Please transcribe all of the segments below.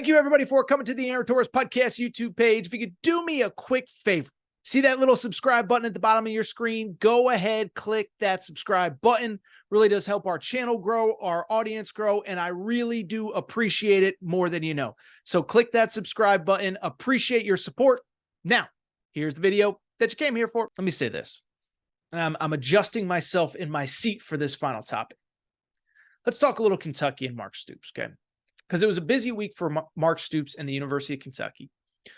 Thank you, everybody, for coming to the Aaron Torres Podcast YouTube page. If you could do me a quick favor, see that little subscribe button at the bottom of your screen? Go ahead, click that subscribe button. Really does help our channel grow, our audience grow, and I really do appreciate it more than you know. So click that subscribe button. Appreciate your support. Now, here's the video that you came here for. Let me say this. I'm adjusting myself in my seat for this final topic. Let's talk a little Kentucky and Mark Stoops, okay? Because it was a busy week for Mark Stoops and the University of Kentucky.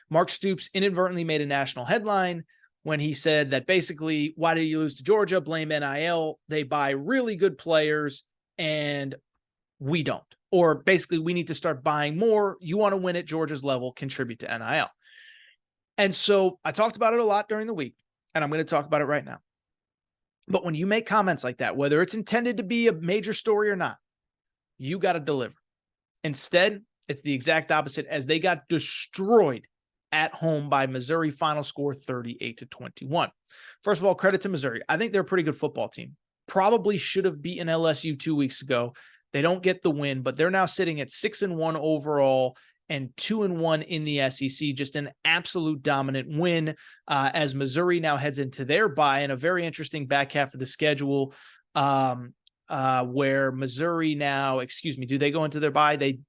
Mark Stoops inadvertently made a national headline when he said that basically, why did you lose to Georgia? Blame NIL. They buy really good players and we don't. Or basically, we need to start buying more. You want to win at Georgia's level, contribute to NIL. And so I talked about it a lot during the week, and I'm going to talk about it right now. But when you make comments like that, whether it's intended to be a major story or not, you got to deliver. Instead, it's the exact opposite, as they got destroyed at home by Missouri. Final score 38-21. First of all, credit to Missouri. I think they're a pretty good football team. Probably should have beaten LSU 2 weeks ago. They don't get the win, but they're now sitting at 6-1 overall and 2-1 in the SEC. Just an absolute dominant win as Missouri now heads into their bye in a very interesting back half of the schedule. Where Missouri now, do they go into their bye? They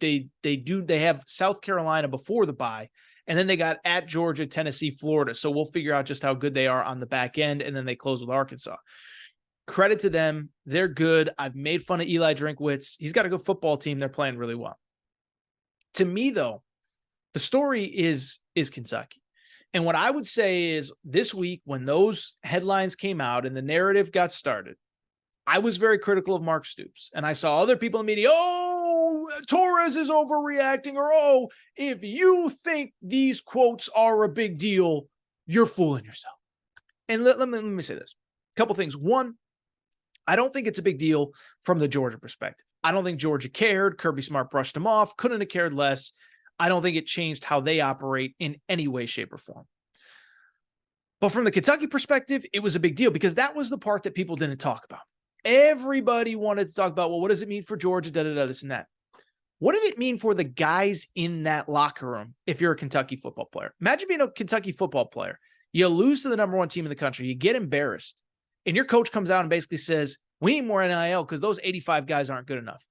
do. They have South Carolina before the bye, and then they got at Georgia, Tennessee, Florida. So we'll figure out just how good they are on the back end, and then they close with Arkansas. Credit to them. They're good. I've made fun of Eli Drinkwitz. He's got a good football team. They're playing really well. To me, though, the story is Kentucky. And what I would say is this week, when those headlines came out and the narrative got started, I was very critical of Mark Stoops, and I saw other people in the media, oh, Torres is overreacting, or, oh, if you think these quotes are a big deal, you're fooling yourself. And let me say this. A couple things. One, I don't think it's a big deal from the Georgia perspective. I don't think Georgia cared. Kirby Smart brushed him off. Couldn't have cared less. I don't think it changed how they operate in any way, shape, or form. But from the Kentucky perspective, it was a big deal because that was the part that people didn't talk about. Everybody wanted to talk about, well, what does it mean for Georgia, this and that. What did it mean for the guys in that locker room if you're a Kentucky football player? Imagine being a Kentucky football player. You lose to the number one team in the country. You get embarrassed. And your coach comes out and basically says, we need more NIL because those 85 guys aren't good enough.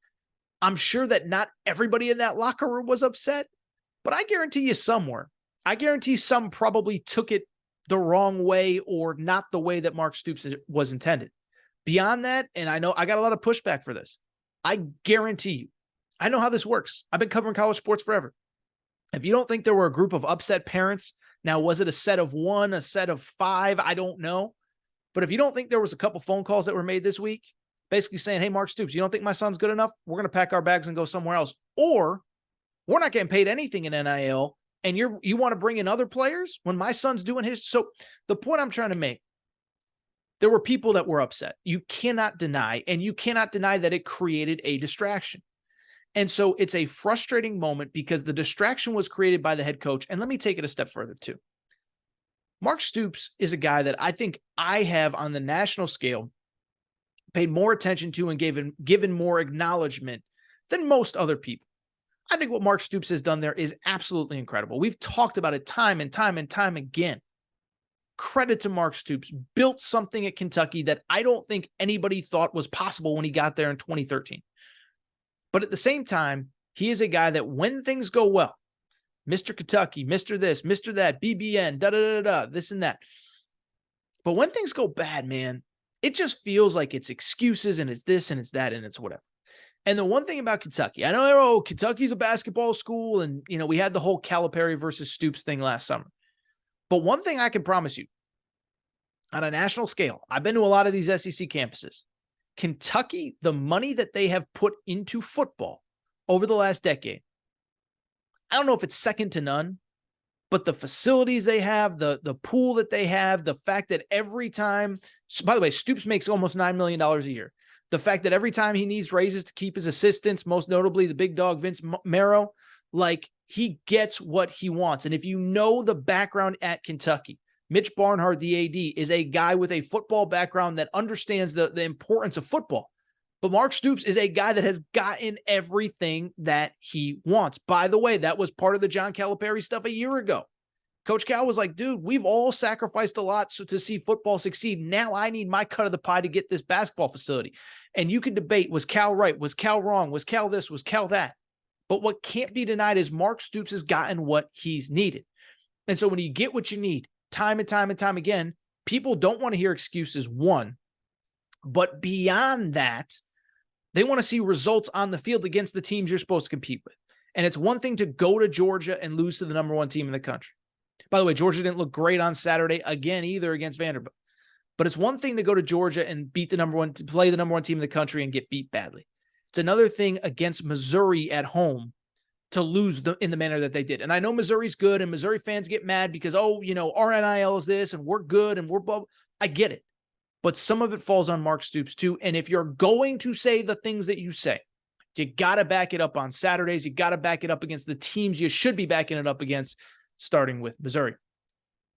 I'm sure that not everybody in that locker room was upset, but I guarantee you somewhere. I guarantee some probably took it the wrong way or not the way that Mark Stoops was intended. Beyond that, and I know I got a lot of pushback for this, I guarantee you, I know how this works. I've been covering college sports forever. If you don't think there were a group of upset parents, now was it a set of one, a set of five? I don't know. But if you don't think there was a couple phone calls that were made this week, basically saying, hey, Mark Stoops, you don't think my son's good enough? We're going to pack our bags and go somewhere else. Or we're not getting paid anything in NIL, and you want to bring in other players when my son's doing his. So the point I'm trying to make, there were people that were upset. You cannot deny, and you cannot deny that it created a distraction. And so it's a frustrating moment because the distraction was created by the head coach. And let me take it a step further too. Mark Stoops is a guy that I think I have on the national scale paid more attention to and given more acknowledgement than most other people. I think what Mark Stoops has done there is absolutely incredible. We've talked about it time and time and time again. Credit to Mark Stoops, built something at Kentucky that I don't think anybody thought was possible when he got there in 2013. But at the same time, he is a guy that when things go well, Mr. Kentucky, Mr. this, Mr. that, BBN, this and that. But when things go bad, man, it just feels like it's excuses and it's this and it's that and it's whatever. And the one thing about Kentucky, I know, Kentucky's a basketball school and, we had the whole Calipari versus Stoops thing last summer. But one thing I can promise you, on a national scale, I've been to a lot of these SEC campuses. Kentucky, the money that they have put into football over the last decade, I don't know if it's second to none, but the facilities they have, the pool that they have, the fact that every time, by the way, Stoops makes almost $9 million a year. The fact that every time he needs raises to keep his assistants, most notably the big dog, Vince Marrow, like he gets what he wants. And if you know the background at Kentucky, Mitch Barnhart, the AD, is a guy with a football background that understands the importance of football. But Mark Stoops is a guy that has gotten everything that he wants. By the way, that was part of the John Calipari stuff a year ago. Coach Cal was like, dude, we've all sacrificed a lot to see football succeed. Now I need my cut of the pie to get this basketball facility. And you can debate, was Cal right? Was Cal wrong? Was Cal this? Was Cal that? But what can't be denied is Mark Stoops has gotten what he's needed. And so when you get what you need time and time and time again, people don't want to hear excuses, one. But beyond that, they want to see results on the field against the teams you're supposed to compete with. And it's one thing to go to Georgia and lose to the number one team in the country. By the way, Georgia didn't look great on Saturday again either against Vanderbilt. But it's one thing to go to Georgia and beat the number one, to play the number one team in the country and get beat badly. It's another thing against Missouri at home to lose in the manner that they did. And I know Missouri's good and Missouri fans get mad because, oh, you know, our NIL is this and we're good and we're blah. I get it. But some of it falls on Mark Stoops too. And if you're going to say the things that you say, you got to back it up on Saturdays. You got to back it up against the teams you should be backing it up against, starting with Missouri.